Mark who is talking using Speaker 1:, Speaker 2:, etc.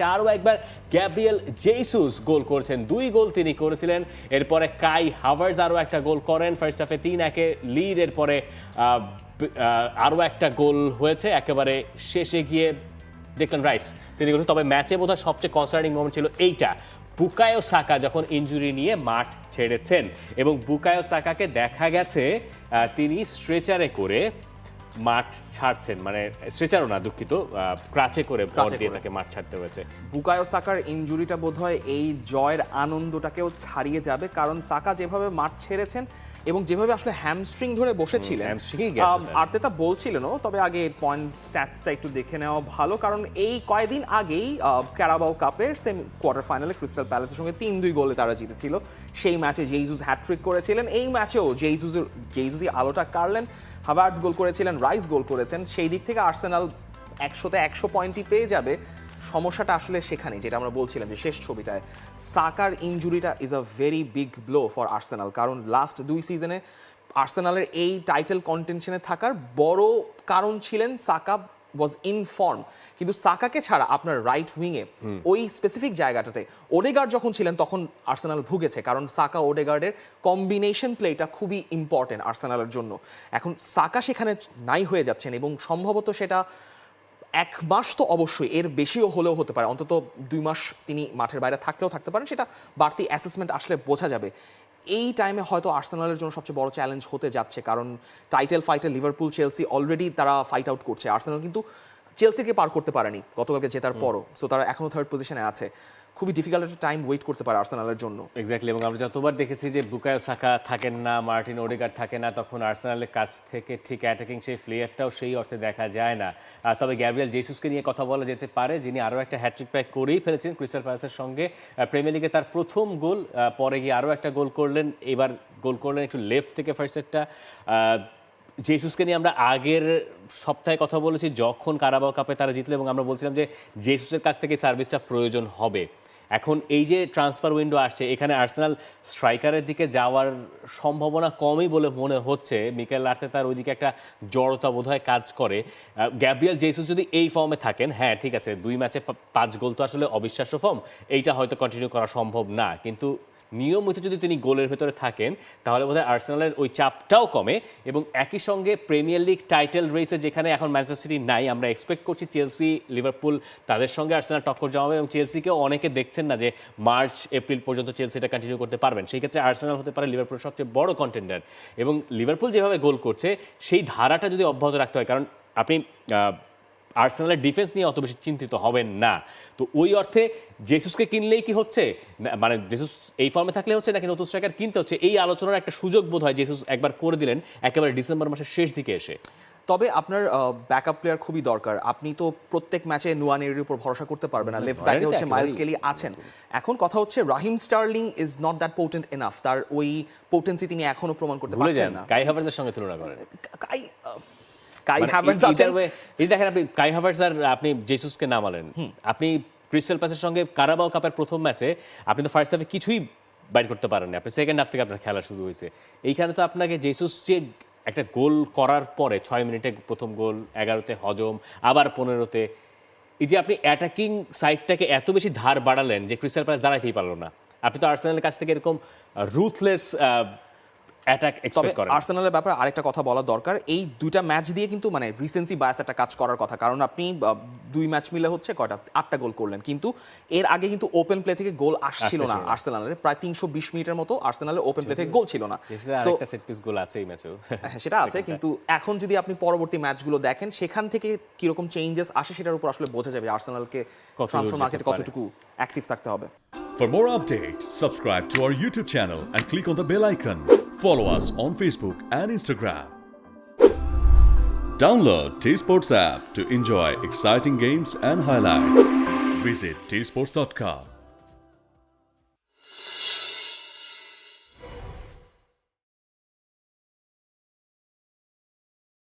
Speaker 1: আরও একবার Gabriel Jesus গোল করেছেন, 2 গোল তিনি করেছিলেন। এরপরে কাই হাভার্টজ আরও একটা গোল করেন, ফার্স্ট হাফে 3-1 লিড। এরপরে আরও একটা গোল হয়েছে একেবারে শেষে গিয়ে ডেকলান রাইস তিনি করেছেন। তবে ম্যাচে বোধহয় সবচেয়ে কনসার্নিং মোমেন্ট ছিল এইটা, বুকায়ো সাকা যখন ইনজুরি নিয়ে মাঠ ছেড়েছেন এবং বুকায়ো সাকাকে দেখা গেছে তিনি স্ট্রেচারে করে মাঠ ছাড়ছেন, মানে স্ট্রেচারও না, দুঃখিত, ক্রাচে করে ভর দিয়ে তাকে মাঠ ছাড়তে হয়েছে।
Speaker 2: বুকায়ো সাকার ইনজুরিটা বোধহয় এই জয়ের আনন্দটাকেও ছাড়িয়ে যাবে, কারণ সাকা যেভাবে মাঠ ছেড়েছেন এবং যেভাবে আসলে হ্যামস্ট্রিং ধরে বসেছিলেন, আর্তেতা বলছিলেন, তবে আগে পয়েন্ট স্ট্যাটসটা একটু দেখে নেওয়া ভালো, কারণ এই কয়েকদিন আগেই ক্যারাবাও কাপের সেমি কোয়ার্টার ফাইনালে ক্রিস্টাল প্যালেসের সঙ্গে 3-2 গোলে তারা জিতেছিল। সেই ম্যাচে জেসুস হ্যাট্রিক করেছিলেন, এই ম্যাচেও জেসুসই আলোটা কাড়লেন, হাভার্টজ গোল করেছিলেন, রাইস গোল করেছেন। সেই দিক থেকে আর্সেনাল 100তে 100 পয়েন্টই পেয়ে যাবে। সমস্যাটা আসলে সেখানেই, যেটা আমরা বলছিলাম যে শেষ ছবিটায় সাকার ইনজুরিটা is a very big blow for Arsenal, কারণ লাস্ট 2 সিজনে আর্সেনালের এই টাইটেল কন্টেনশনে থাকার বড় কারণ ছিলেন সাকা ওয়াজ ইন ফর্ম। কিন্তু সাকাকে ছাড়া আপনার রাইট উইংয়ে ওই স্পেসিফিক জায়গাটাতে ওডেগার্ড যখন ছিলেন তখন আর্সেনাল ভুগেছে, কারণ সাকা ওডেগার্ডের কম্বিনেশন প্লেটা খুবই ইম্পর্টেন্ট আর্সেনালের জন্য। এখন সাকা সেখানে নাই হয়ে যাচ্ছেন এবং সম্ভবত সেটা 1 মাস তো অবশ্যই, এর বেশিও হলেও হতে পারে, অন্তত 2 মাস তিনি মাঠের বাইরে থাকলেও থাকতে পারেন, সেটা বাড়তি অ্যাসেসমেন্ট আসলে বোঝা যাবে। এই টাইমে হয়তো আর্সেনালের জন্য সবচেয়ে বড় চ্যালেঞ্জ হতে যাচ্ছে, কারণ টাইটেল ফাইটে লিভারপুল চেলসি অলরেডি তারা ফাইট আউট করছে। আর্সেনাল কিন্তু চেলসিকে পার করতে পারেনি গতকালকে জেতার পরও, সো তারা এখনও 3rd পজিশনে আছে। খুবই ডিফিকাল্ট একটা টাইম ওয়েট করতে পারে আর্সেনালের জন্য।
Speaker 1: এক্স্যাক্টলি, এবং আমরা যতবার দেখেছি যে বুকায়ো সাকা থাকেন না, মার্টিন ওডেগার্ড থাকে না, তখন আর্সেনালের কাছ থেকে ঠিক অ্যাটাকিং সেই ফ্লেয়ারটাও সেই অর্থে দেখা যায় না। তবে গ্যাব্রিয়েল জেসুসকে নিয়ে কথা বলা যেতে পারে, যিনি আরও একটা হ্যাট্রিক প্রায় করেই ফেলেছেন ক্রিস্টাল প্যালেসের সঙ্গে। প্রিমিয়ার লিগে তার প্রথম গোল, পরে গিয়ে আরও একটা গোল করলেন, এবার গোল করলেন একটু লেফট থেকে ফার্স্ট সেটটা। জেসুসকে নিয়ে আমরা আগের সপ্তাহে কথা বলেছি যখন কারাবাও কাপে তারা জিতলো, এবং আমরা বলছিলাম যে জেসুসের কাছ থেকে সার্ভিসটা প্রয়োজন হবে। এখন এই যে ট্রান্সফার উইন্ডো আসছে, এখানে আর্সেনাল স্ট্রাইকারের দিকে যাওয়ার সম্ভাবনা কমই বলে মনে হচ্ছে। মিকেল আর্তেতার ওইদিকে একটা জড়তা বোধহয় কাজ করে। গ্যাব্রিয়েল জেসুস যদি এই ফর্মে থাকেন, হ্যাঁ ঠিক আছে, 2 ম্যাচে 5 গোল তো আসলে অবিশ্বাস্য ফর্ম, এইটা হয়তো কন্টিনিউ করা সম্ভব না, কিন্তু নিয়মিত যদি তিনি গোলের ভেতরে থাকেন তাহলে বোধহয় আর্সেনালের ওই চাপটাও কমে। এবং একই সঙ্গে প্রিমিয়ার লিগ টাইটেল রেসে যেখানে এখন ম্যানচেস্টার সিটি নাই, আমরা এক্সপেক্ট করছি চেলসি, লিভারপুল তাদের সঙ্গে আর্সেনাল টক্কর জমাবে, এবং চেলসিকেও অনেকে দেখছেন না যে মার্চ এপ্রিল পর্যন্ত চেলসিটা কন্টিনিউ করতে পারবেন। সেই ক্ষেত্রে আর্সেনাল হতে পারে লিভারপুলের সবচেয়ে বড় কন্টেন্ডার, এবং লিভারপুল যেভাবে গোল করছে সেই ধারাটা যদি অব্যাহত রাখতে হয়, কারণ আপনি আর্সেনালের ডিফেন্স নিয়ে অত বেশি চিন্তিত হবেন না। তো ওই অর্থে জেসুসকে কিনলেই কি হচ্ছে, মানে জেসুস এই ফর্মে থাকলে হচ্ছে নাকি নতুন স্ট্রাইকার কিনতে হচ্ছে, এই আলোচনার একটা সুযোগ বোধ হয় জেসুস একবার করে দিলেন একেবারে ডিসেম্বর মাসের শেষ দিকে এসে।
Speaker 2: তবে আপনার ব্যাকআপ প্লেয়ার খুবই দরকার। আপনি তো প্রত্যেক ম্যাচে নুয়ানেরির উপর ভরসা করতে পারবেন না। লেফট ব্যাকে হচ্ছে মাইলস কেলি আছেন। এখন কথা হচ্ছে Raheem Sterling is not that potent enough, তার ওই পোটেন্সি তিনি এখনো প্রমাণ করতে পারছেন না।
Speaker 1: কাই হাভার্টজের সঙ্গে তুলনা করেন,
Speaker 2: কাই হাভার্টজ আছেন,
Speaker 1: এই দেখেন আপনি কাই হাভার্টজ আর আপনি জেসুসকে নামালেন, আপনি ক্রিস্টাল প্যালেসের সঙ্গে কারাবাও কাপের প্রথম ম্যাচে আপনি তো ফার্স্ট হাফে কিছুই বাইর করতে পারেননি, আপনি সেকেন্ড হাফ থেকে আপনার খেলা শুরু হয়েছে। এইখানে তো আপনাকে জেসুস যে একটা গোল করার পরে 6 মিনিটে প্রথম গোল, 11তে হজম, আবার 15তে, এই যে আপনি অ্যাটাকিং সাইডটাকে এত বেশি ধার বাড়ালেন যে ক্রিস্টাল প্যালেস দাঁড়াইতেই পারলো না। আপনি তো আর্সেনালের কাছ থেকে এরকম রুথলেস অ্যাটাক এক্সপেক্ট করেন।
Speaker 2: আর্সেনালের ব্যাপারে আরেকটা কথা বলা দরকার, এই 2টা ম্যাচ দিয়ে কিন্তু মানে রিসেন্সি বায়াস একটা কাজ করার কথা, কারণ আপনি 2 ম্যাচ মিলে হচ্ছে কয়টা 8টা গোল করলেন, কিন্তু এর আগে কিন্তু ওপেন প্লে থেকে গোল আসছিল না আর্সেনালের। প্রায় 320 মিনিটের মতো আর্সেনালের ওপেন প্লে থেকে গোল ছিল না।
Speaker 1: সো একটা সেট পিস গোল আছে এই ম্যাচেও,
Speaker 2: সেটা আছে, কিন্তু এখন যদি আপনি পরবর্তী ম্যাচগুলো দেখেন সেখান থেকে কিরকম চেঞ্জেস আসে সেটার উপর আসলে বোঝা যাবে আর্সেনালকে ট্রান্সফার মার্কেটে কতটুকু অ্যাক্টিভ থাকতে হবে।
Speaker 3: For more updates, subscribe to our YouTube channel and click on the bell icon. Follow us on Facebook and Instagram. Download T-Sports app to enjoy exciting games and highlights. Visit tsports.com.